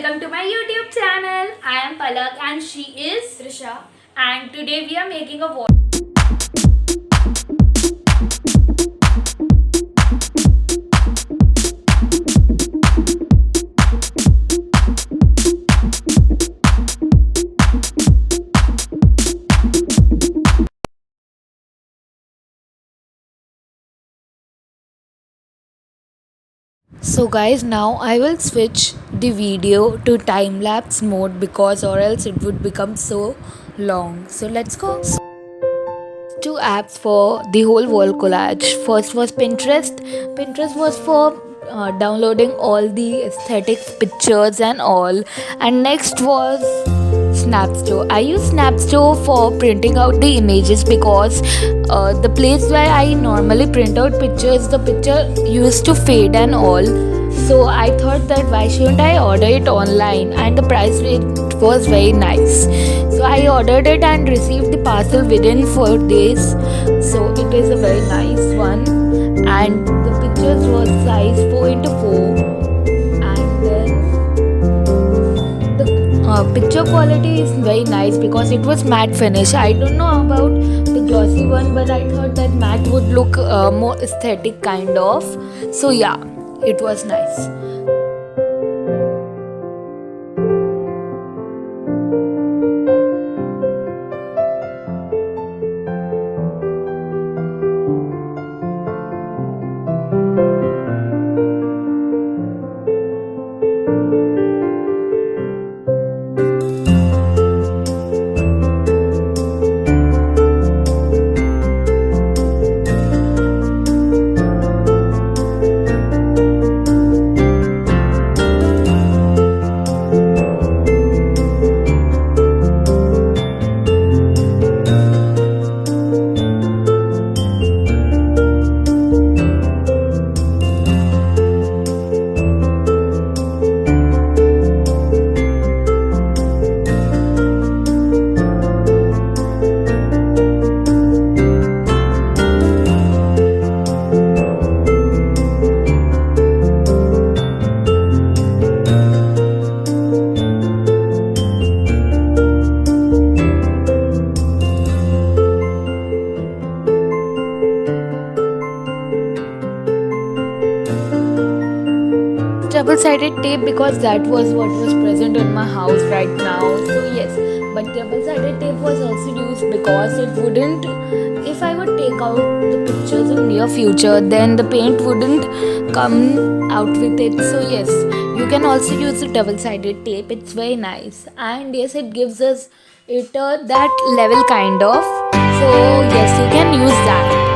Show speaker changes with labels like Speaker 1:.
Speaker 1: welcome to my YouTube channel. I am Palak and she is
Speaker 2: Trisha.
Speaker 1: And today we are making a vlog.
Speaker 2: So guys, now I will switch the video to time lapse mode because or else it would become so long. So let's go. Two apps for the whole wall collage. First was Pinterest. Pinterest was for downloading all the aesthetic pictures and all. And next was Snapstore. I use Snapstore for printing out the images because the place where I normally print out pictures, the picture used to fade and all. So I thought that why shouldn't I order it online, and the price rate was very nice. So I ordered it and received the parcel within 4 days. So it is a very nice one, and the pictures was size 4x4, and then the picture quality is very nice because it was matte finish. I don't know about the glossy one, but I thought that matte would look more aesthetic kind of. So yeah, it was nice. Double-sided tape because that was what was present in my house right now. So yes, but double-sided tape was also used because it wouldn't, if I would take out the pictures in near future, then the paint wouldn't come out with it. So yes, you can also use the double-sided tape. It's very nice, and yes, it gives us that level kind of. So yes, you can use that.